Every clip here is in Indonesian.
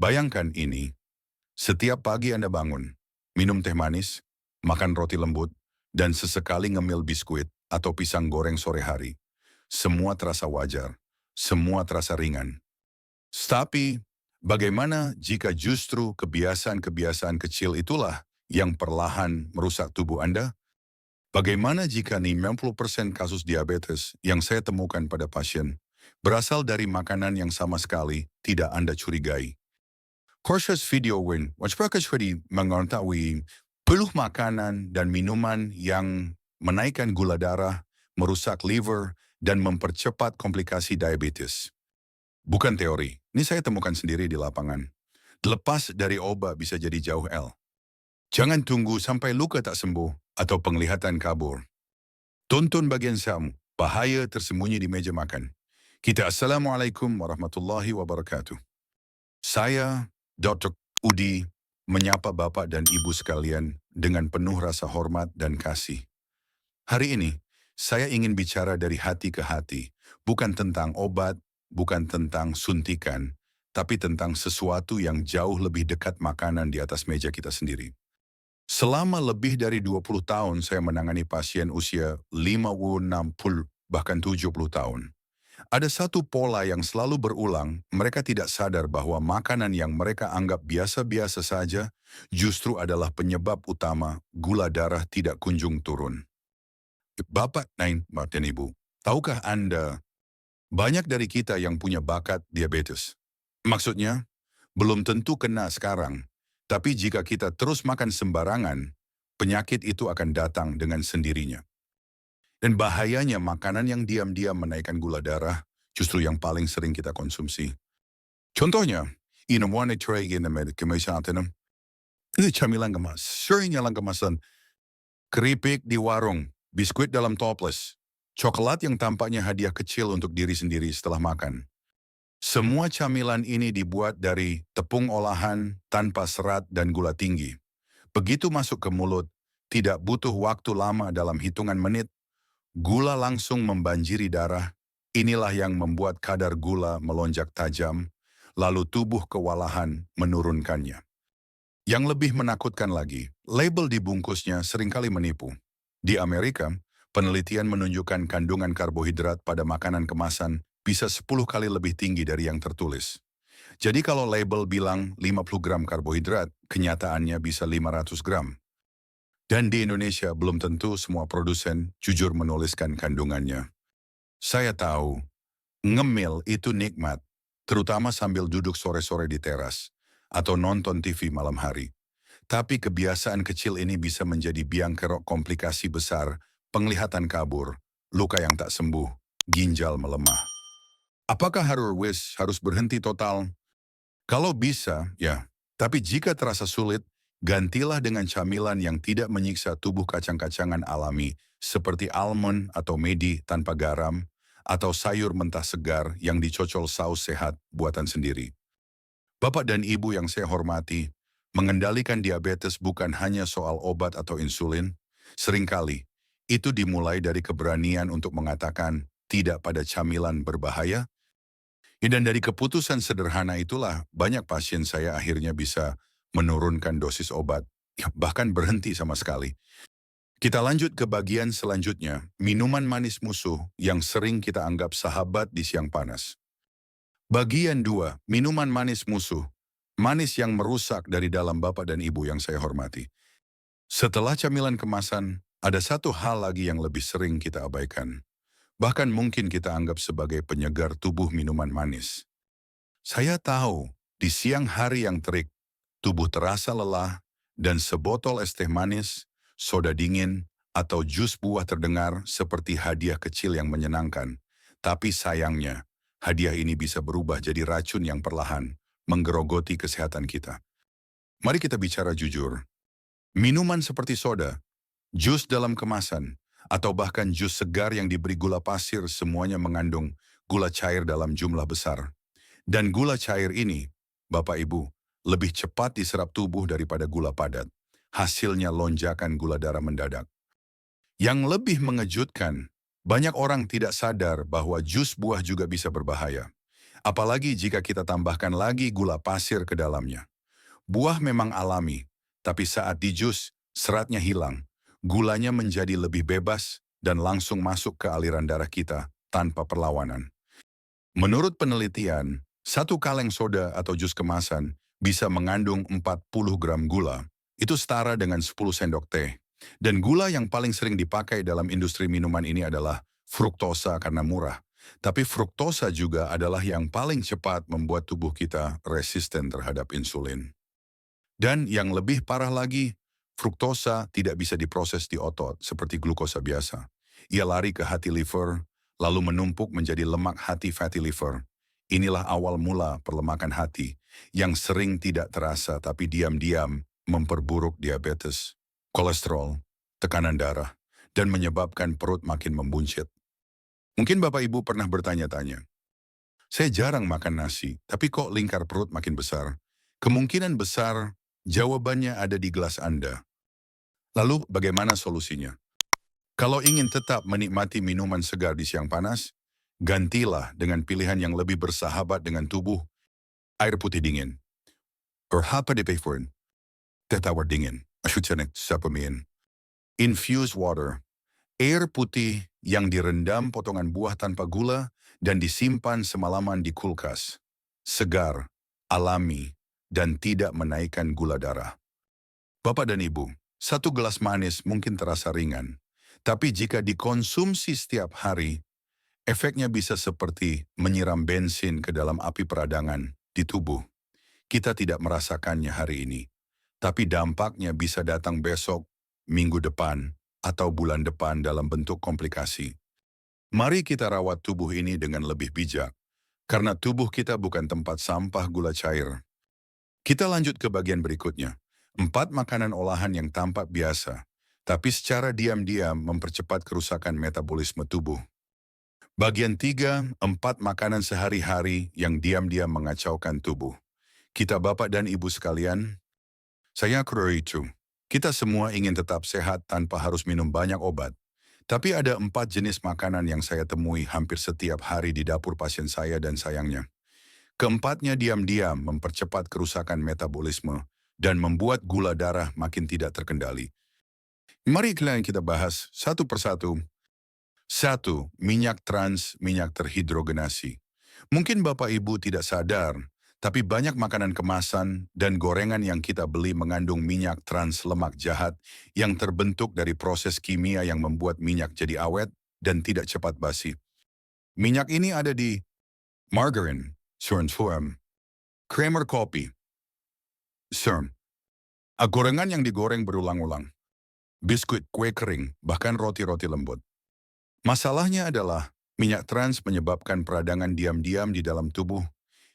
Bayangkan ini, setiap pagi Anda bangun, minum teh manis, makan roti lembut, dan sesekali ngemil biskuit atau pisang goreng sore hari. Semua terasa wajar, semua terasa ringan. Tapi, bagaimana jika justru kebiasaan-kebiasaan kecil itulah yang perlahan merusak tubuh Anda? Bagaimana jika 90% kasus diabetes yang saya temukan pada pasien berasal dari makanan yang sama sekali tidak Anda curigai? Courses video win, Wajprakashwari mengetahui peluh makanan dan minuman yang menaikkan gula darah, merusak liver, dan mempercepat komplikasi diabetes. Bukan teori, ini saya temukan sendiri di lapangan. Lepas dari obat bisa jadi jauh L. Jangan tunggu sampai luka tak sembuh atau penglihatan kabur. Tonton bagian samu, bahaya tersembunyi di meja makan. Kita Assalamualaikum warahmatullahi wabarakatuh. Saya, Dr. Udi, menyapa Bapak dan Ibu sekalian dengan penuh rasa hormat dan kasih. Hari ini, saya ingin bicara dari hati ke hati, bukan tentang obat, bukan tentang suntikan, tapi tentang sesuatu yang jauh lebih dekat makanan di atas meja kita sendiri. Selama lebih dari 20 tahun saya menangani pasien usia 50, 60, bahkan 70 tahun. Ada satu pola yang selalu berulang, mereka tidak sadar bahwa makanan yang mereka anggap biasa-biasa saja justru adalah penyebab utama gula darah tidak kunjung turun. Bapak, Nain, dan Ibu, tahukah Anda banyak dari kita yang punya bakat diabetes? Maksudnya, belum tentu kena sekarang, tapi jika kita terus makan sembarangan, penyakit itu akan datang dengan sendirinya. Dan bahayanya makanan yang diam-diam menaikkan gula darah justru yang paling sering kita konsumsi. Contohnya, inamuan tray in kemasan itu camilan kemas, sering yang kemasan, keripik di warung, biskuit dalam toples, coklat yang tampaknya hadiah kecil untuk diri sendiri setelah makan. Semua camilan ini dibuat dari tepung olahan tanpa serat dan gula tinggi. Begitu masuk ke mulut, tidak butuh waktu lama dalam hitungan menit, gula langsung membanjiri darah. Inilah yang membuat kadar gula melonjak tajam, lalu tubuh kewalahan menurunkannya. Yang lebih menakutkan lagi, label di bungkusnya seringkali menipu. Di Amerika, penelitian menunjukkan kandungan karbohidrat pada makanan kemasan bisa 10 kali lebih tinggi dari yang tertulis. Jadi kalau label bilang 50 gram karbohidrat, kenyataannya bisa 500 gram. Dan di Indonesia belum tentu semua produsen jujur menuliskan kandungannya. Saya tahu, ngemil itu nikmat, terutama sambil duduk sore-sore di teras atau nonton TV malam hari. Tapi kebiasaan kecil ini bisa menjadi biang kerok komplikasi besar, penglihatan kabur, luka yang tak sembuh, ginjal melemah. Apakah harus berhenti total? Kalau bisa, ya. Tapi jika terasa sulit, gantilah dengan camilan yang tidak menyiksa tubuh kacang-kacangan alami seperti almond atau medi tanpa garam, atau sayur mentah segar yang dicocol saus sehat buatan sendiri. Bapak dan Ibu yang saya hormati, mengendalikan diabetes bukan hanya soal obat atau insulin. Seringkali, itu dimulai dari keberanian untuk mengatakan tidak pada camilan berbahaya. Dan dari keputusan sederhana itulah banyak pasien saya akhirnya bisa menurunkan dosis obat, bahkan berhenti sama sekali. Kita lanjut ke bagian selanjutnya, minuman manis musuh yang sering kita anggap sahabat di siang panas. Bagian 2, minuman manis musuh, manis yang merusak dari dalam Bapak dan Ibu yang saya hormati. Setelah camilan kemasan, ada satu hal lagi yang lebih sering kita abaikan. Bahkan mungkin kita anggap sebagai penyegar tubuh minuman manis. Saya tahu, di siang hari yang terik, tubuh terasa lelah, dan sebotol es teh manis, soda dingin, atau jus buah terdengar seperti hadiah kecil yang menyenangkan. Tapi sayangnya, hadiah ini bisa berubah jadi racun yang perlahan, menggerogoti kesehatan kita. Mari kita bicara jujur. Minuman seperti soda, jus dalam kemasan, atau bahkan jus segar yang diberi gula pasir semuanya mengandung gula cair dalam jumlah besar. Dan gula cair ini, Bapak Ibu, lebih cepat diserap tubuh daripada gula padat. Hasilnya lonjakan gula darah mendadak. Yang lebih mengejutkan, banyak orang tidak sadar bahwa jus buah juga bisa berbahaya. Apalagi jika kita tambahkan lagi gula pasir ke dalamnya. Buah memang alami, tapi saat dijus, seratnya hilang. Gulanya menjadi lebih bebas dan langsung masuk ke aliran darah kita tanpa perlawanan. Menurut penelitian, satu kaleng soda atau jus kemasan bisa mengandung 40 gram gula. Itu setara dengan 10 sendok teh. Dan gula yang paling sering dipakai dalam industri minuman ini adalah fruktosa karena murah. Tapi fruktosa juga adalah yang paling cepat membuat tubuh kita resisten terhadap insulin. Dan yang lebih parah lagi, fruktosa tidak bisa diproses di otot seperti glukosa biasa. Ia lari ke hati liver, lalu menumpuk menjadi lemak hati fatty liver. Inilah awal mula perlemakan hati, yang sering tidak terasa tapi diam-diam memperburuk diabetes, kolesterol, tekanan darah, dan menyebabkan perut makin membuncit. Mungkin Bapak Ibu pernah bertanya-tanya, saya jarang makan nasi, tapi kok lingkar perut makin besar? Kemungkinan besar jawabannya ada di gelas Anda. Lalu bagaimana solusinya? Kalau ingin tetap menikmati minuman segar di siang panas, gantilah dengan pilihan yang lebih bersahabat dengan tubuh, air putih dingin. Or apa dipakerin? Teh tawar dingin. Asyutsanek sapamin. Infused water. Air putih yang direndam potongan buah tanpa gula dan disimpan semalaman di kulkas. Segar, alami, dan tidak menaikkan gula darah. Bapak dan Ibu, satu gelas manis mungkin terasa ringan, tapi jika dikonsumsi setiap hari, efeknya bisa seperti menyiram bensin ke dalam api peradangan di tubuh. Kita tidak merasakannya hari ini, tapi dampaknya bisa datang besok, minggu depan, atau bulan depan dalam bentuk komplikasi. Mari kita rawat tubuh ini dengan lebih bijak, karena tubuh kita bukan tempat sampah gula cair. Kita lanjut ke bagian berikutnya. 4 makanan olahan yang tampak biasa, tapi secara diam-diam mempercepat kerusakan metabolisme tubuh. Bagian 3, 4 makanan sehari-hari yang diam-diam mengacaukan tubuh. Kita Bapak dan Ibu sekalian, saya itu. Kita semua ingin tetap sehat tanpa harus minum banyak obat. Tapi ada 4 jenis makanan yang saya temui hampir setiap hari di dapur pasien saya dan sayangnya. Keempatnya diam-diam mempercepat kerusakan metabolisme dan membuat gula darah makin tidak terkendali. Mari kita bahas satu persatu. 1. Minyak trans, minyak terhidrogenasi. Mungkin Bapak Ibu tidak sadar, tapi banyak makanan kemasan dan gorengan yang kita beli mengandung minyak trans lemak jahat yang terbentuk dari proses kimia yang membuat minyak jadi awet dan tidak cepat basi. Minyak ini ada di margarine, Surnform, creamer kopi, gorengan yang digoreng berulang-ulang, biskuit, kue kering, bahkan roti-roti lembut. Masalahnya adalah minyak trans menyebabkan peradangan diam-diam di dalam tubuh.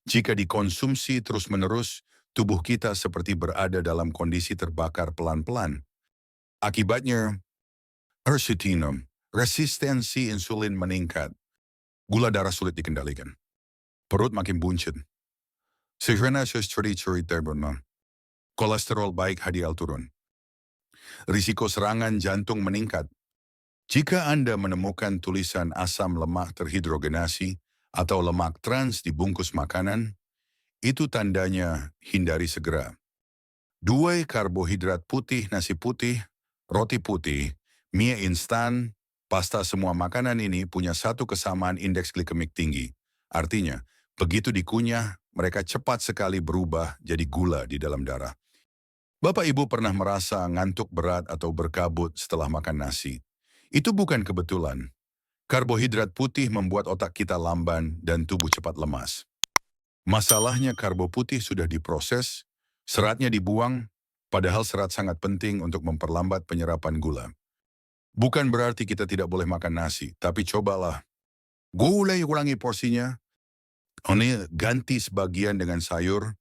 Jika dikonsumsi terus-menerus, tubuh kita seperti berada dalam kondisi terbakar pelan-pelan. Akibatnya, resistensi insulin meningkat, gula darah sulit dikendalikan, perut makin buncit, kolesterol baik HDL turun, risiko serangan jantung meningkat. Jika Anda menemukan tulisan asam lemak terhidrogenasi atau lemak trans di bungkus makanan, itu tandanya hindari segera. 2. Karbohidrat putih, nasi putih, roti putih, mie instan, pasta, semua makanan ini punya satu kesamaan indeks glikemik tinggi. Artinya, begitu dikunyah, mereka cepat sekali berubah jadi gula di dalam darah. Bapak Ibu pernah merasa ngantuk berat atau berkabut setelah makan nasi? Itu bukan kebetulan. Karbohidrat putih membuat otak kita lamban dan tubuh cepat lemas. Masalahnya karbo putih sudah diproses, seratnya dibuang, padahal serat sangat penting untuk memperlambat penyerapan gula. Bukan berarti kita tidak boleh makan nasi, tapi cobalah. Gulai kurangi porsinya, ganti sebagian dengan sayur,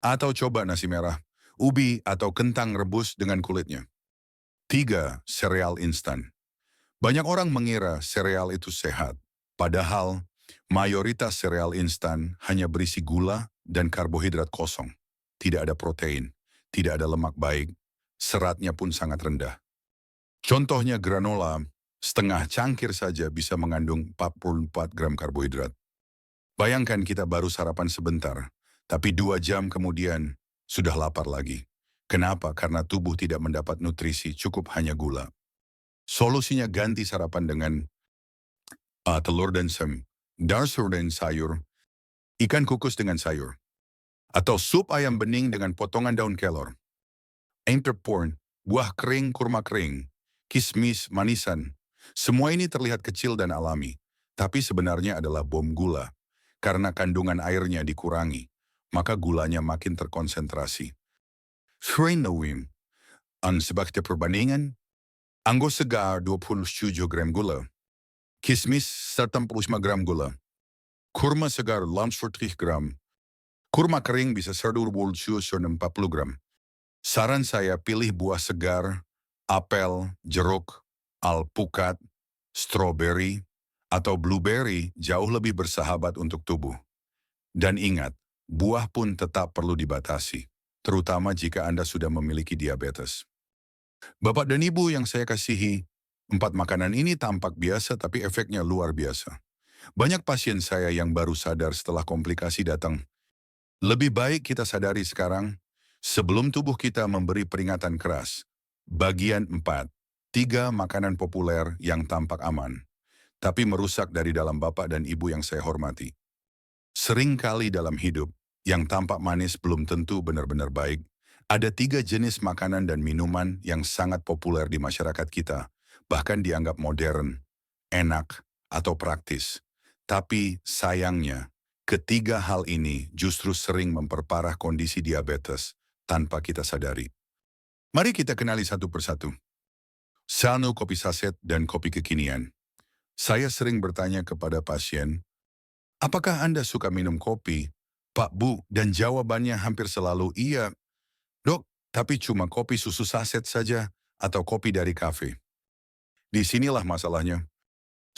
atau coba nasi merah, ubi atau kentang rebus dengan kulitnya. 3. Sereal instan. Banyak orang mengira sereal itu sehat, padahal mayoritas sereal instan hanya berisi gula dan karbohidrat kosong. Tidak ada protein, tidak ada lemak baik, seratnya pun sangat rendah. Contohnya granola, setengah cangkir saja bisa mengandung 44 gram karbohidrat. Bayangkan kita baru sarapan sebentar, tapi 2 jam kemudian sudah lapar lagi. Kenapa? Karena tubuh tidak mendapat nutrisi, cukup hanya gula. Solusinya ganti sarapan dengan telur dan dasar dan sayur, ikan kukus dengan sayur, atau sup ayam bening dengan potongan daun kelor, entrepot, buah kering, kurma kering, kismis, manisan. Semua ini terlihat kecil dan alami, tapi sebenarnya adalah bom gula. Karena kandungan airnya dikurangi, maka gulanya makin terkonsentrasi. Srainawim, sebagai perbandingan, anggur segar 27 gram gula, kismis 75 gram gula, kurma segar 40 gram, kurma kering bisa 140 gram. Saran saya pilih buah segar, apel, jeruk, alpukat, stroberi, atau blueberry jauh lebih bersahabat untuk tubuh. Dan ingat, buah pun tetap perlu dibatasi, terutama jika Anda sudah memiliki diabetes. Bapak dan Ibu yang saya kasihi, 4 makanan ini tampak biasa tapi efeknya luar biasa. Banyak pasien saya yang baru sadar setelah komplikasi datang. Lebih baik kita sadari sekarang, sebelum tubuh kita memberi peringatan keras. Bagian 4, 3 makanan populer yang tampak aman, tapi merusak dari dalam Bapak dan Ibu yang saya hormati. Seringkali dalam hidup, yang tampak manis belum tentu benar-benar baik. Ada 3 jenis makanan dan minuman yang sangat populer di masyarakat kita, bahkan dianggap modern, enak, atau praktis. Tapi sayangnya, ketiga hal ini justru sering memperparah kondisi diabetes tanpa kita sadari. Mari kita kenali satu persatu. Sanu kopi saset dan kopi kekinian. Saya sering bertanya kepada pasien, apakah Anda suka minum kopi, Pak Bu? Dan jawabannya hampir selalu iya, Dok, tapi cuma kopi susu saset saja atau kopi dari kafe. Disinilah masalahnya.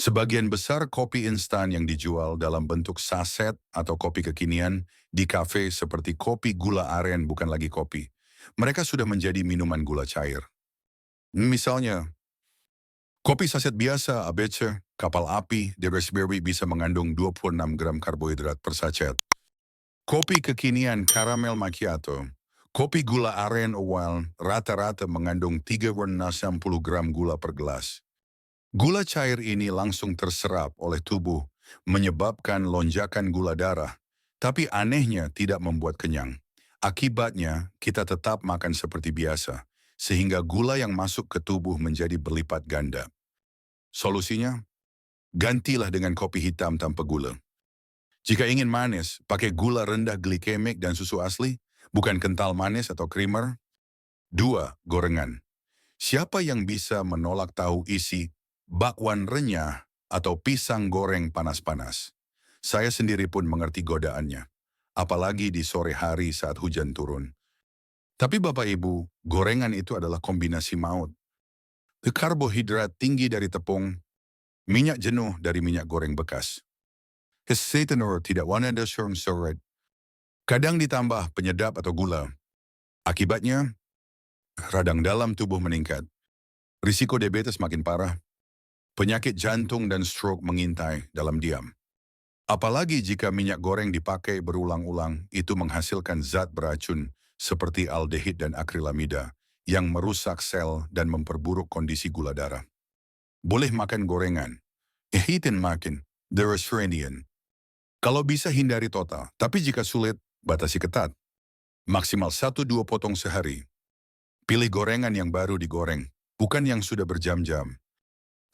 Sebagian besar kopi instan yang dijual dalam bentuk saset atau kopi kekinian di kafe seperti kopi gula aren bukan lagi kopi. Mereka sudah menjadi minuman gula cair. Misalnya, kopi saset biasa, ABC, kapal api, di raspberry bisa mengandung 26 gram karbohidrat per sachet. Kopi kekinian caramel macchiato, kopi gula aren oval rata-rata mengandung 360 gram gula per gelas. Gula cair ini langsung terserap oleh tubuh, menyebabkan lonjakan gula darah, tapi anehnya tidak membuat kenyang. Akibatnya, kita tetap makan seperti biasa, sehingga gula yang masuk ke tubuh menjadi berlipat ganda. Solusinya, gantilah dengan kopi hitam tanpa gula. Jika ingin manis, pakai gula rendah glikemik dan susu asli, bukan kental manis atau creamer. 2. Gorengan. Siapa yang bisa menolak tahu isi, bakwan renyah, atau pisang goreng panas-panas? Saya sendiri pun mengerti godaannya, apalagi di sore hari saat hujan turun. Tapi Bapak Ibu, gorengan itu adalah kombinasi maut. Karbohidrat tinggi dari tepung, minyak jenuh dari minyak goreng bekas. Kesetanur tidak warna dasar seret. Kadang ditambah penyedap atau gula. Akibatnya, radang dalam tubuh meningkat. Risiko diabetes makin parah. Penyakit jantung dan stroke mengintai dalam diam. Apalagi jika minyak goreng dipakai berulang-ulang, itu menghasilkan zat beracun seperti aldehid dan akrilamida yang merusak sel dan memperburuk kondisi gula darah. Boleh makan gorengan. Ehitin makin. The Australian. Kalau bisa hindari total, tapi jika sulit, batasi ketat. Maksimal 1-2 potong sehari. Pilih gorengan yang baru digoreng, bukan yang sudah berjam-jam.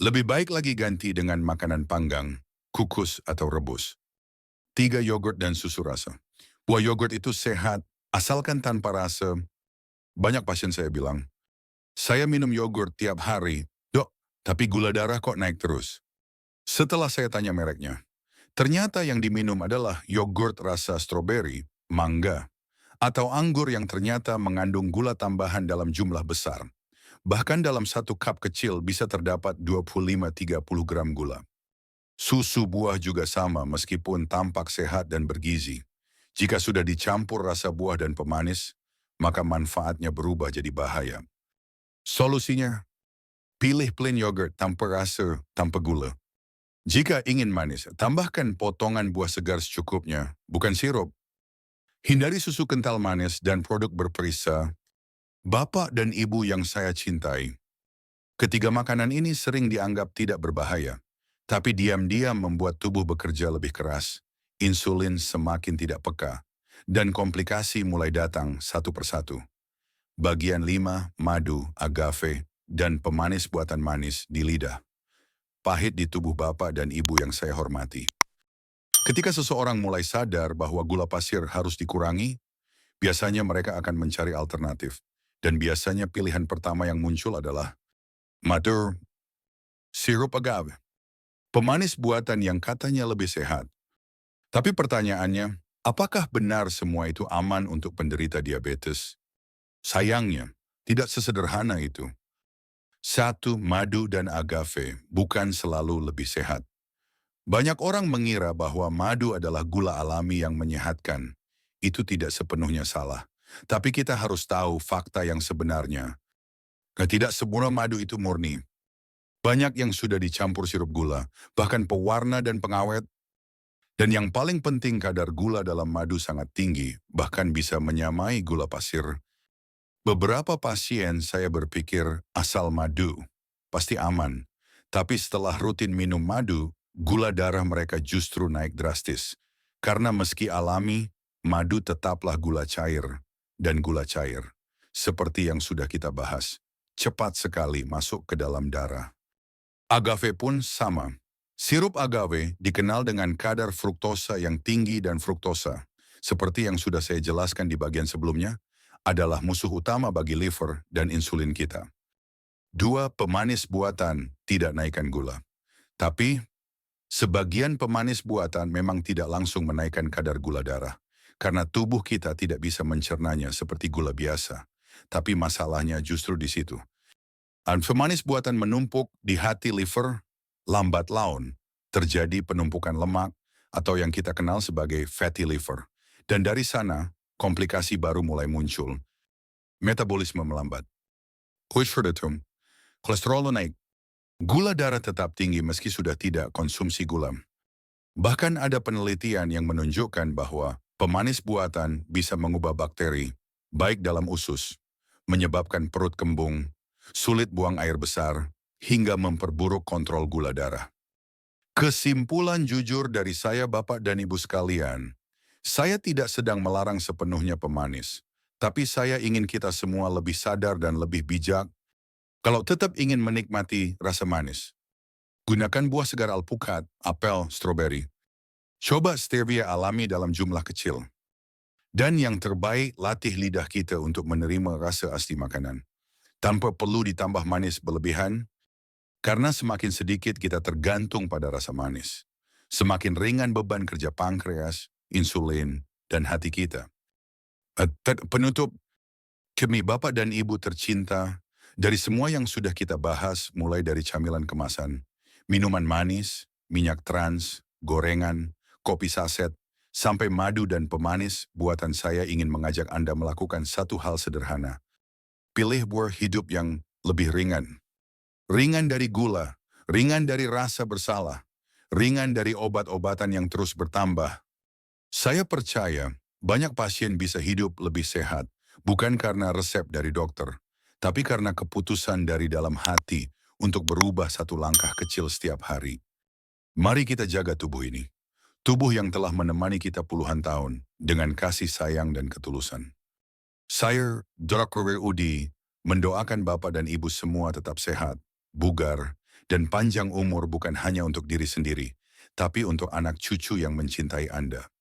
Lebih baik lagi ganti dengan makanan panggang, kukus atau rebus. 3. Yogurt dan susu rasa. Buah yogurt itu sehat, asalkan tanpa rasa. Banyak pasien saya bilang, saya minum yogurt tiap hari, Dok, tapi gula darah kok naik terus. Setelah saya tanya mereknya, ternyata yang diminum adalah yogurt rasa stroberi, mangga, atau anggur yang ternyata mengandung gula tambahan dalam jumlah besar. Bahkan dalam 1 cup kecil bisa terdapat 25-30 gram gula. Susu buah juga sama meskipun tampak sehat dan bergizi. Jika sudah dicampur rasa buah dan pemanis, maka manfaatnya berubah jadi bahaya. Solusinya, pilih plain yogurt tanpa rasa, tanpa gula. Jika ingin manis, tambahkan potongan buah segar secukupnya, bukan sirup. Hindari susu kental manis dan produk berperisa. Bapak dan Ibu yang saya cintai, ketiga makanan ini sering dianggap tidak berbahaya, tapi diam-diam membuat tubuh bekerja lebih keras, insulin semakin tidak peka, dan komplikasi mulai datang satu persatu. Bagian 5, madu, agave, dan pemanis buatan manis di lidah. Pahit di tubuh Bapak dan Ibu yang saya hormati. Ketika seseorang mulai sadar bahwa gula pasir harus dikurangi, biasanya mereka akan mencari alternatif. Dan biasanya pilihan pertama yang muncul adalah madu, sirup agave, pemanis buatan yang katanya lebih sehat. Tapi pertanyaannya, apakah benar semua itu aman untuk penderita diabetes? Sayangnya, tidak sesederhana itu. Satu, madu dan agave bukan selalu lebih sehat. Banyak orang mengira bahwa madu adalah gula alami yang menyehatkan. Itu tidak sepenuhnya salah. Tapi kita harus tahu fakta yang sebenarnya. Tidak semua madu itu murni. Banyak yang sudah dicampur sirup gula, bahkan pewarna dan pengawet. Dan yang paling penting, kadar gula dalam madu sangat tinggi, bahkan bisa menyamai gula pasir. Beberapa pasien saya berpikir asal madu, pasti aman. Tapi setelah rutin minum madu, gula darah mereka justru naik drastis. Karena meski alami, madu tetaplah gula cair. Dan gula cair, seperti yang sudah kita bahas, cepat sekali masuk ke dalam darah. Agave pun sama. Sirup agave dikenal dengan kadar fruktosa yang tinggi dan fruktosa, seperti yang sudah saya jelaskan di bagian sebelumnya, adalah musuh utama bagi liver dan insulin kita. Dua, pemanis buatan tidak naikkan gula. Tapi, sebagian pemanis buatan memang tidak langsung menaikkan kadar gula darah, karena tubuh kita tidak bisa mencernanya seperti gula biasa. Tapi masalahnya justru di situ. Pemanis buatan menumpuk di hati liver, lambat laun, terjadi penumpukan lemak atau yang kita kenal sebagai fatty liver. Dan dari sana, komplikasi baru mulai muncul. Metabolisme melambat. Kolesterol naik. Gula darah tetap tinggi meski sudah tidak konsumsi gula. Bahkan ada penelitian yang menunjukkan bahwa pemanis buatan bisa mengubah bakteri, baik dalam usus, menyebabkan perut kembung, sulit buang air besar, hingga memperburuk kontrol gula darah. Kesimpulan jujur dari saya Bapak dan Ibu sekalian, saya tidak sedang melarang sepenuhnya pemanis, tapi saya ingin kita semua lebih sadar dan lebih bijak kalau tetap ingin menikmati rasa manis. Gunakan buah segar alpukat, apel, stroberi. Coba stevia alami dalam jumlah kecil. Dan yang terbaik, latih lidah kita untuk menerima rasa asli makanan. Tanpa perlu ditambah manis berlebihan, karena semakin sedikit kita tergantung pada rasa manis. Semakin ringan beban kerja pankreas, insulin, dan hati kita. Penutup, kami Bapak dan Ibu tercinta, dari semua yang sudah kita bahas, mulai dari camilan kemasan, minuman manis, minyak trans, gorengan, kopi saset, sampai madu dan pemanis, buatan saya ingin mengajak Anda melakukan satu hal sederhana. Pilih buah hidup yang lebih ringan. Ringan dari gula, ringan dari rasa bersalah, ringan dari obat-obatan yang terus bertambah. Saya percaya banyak pasien bisa hidup lebih sehat, bukan karena resep dari dokter, tapi karena keputusan dari dalam hati untuk berubah satu langkah kecil setiap hari. Mari kita jaga tubuh ini. Tubuh yang telah menemani kita puluhan tahun dengan kasih sayang dan ketulusan. Saya, Dr. Udi, mendoakan Bapak dan Ibu semua tetap sehat, bugar, dan panjang umur bukan hanya untuk diri sendiri, tapi untuk anak cucu yang mencintai Anda.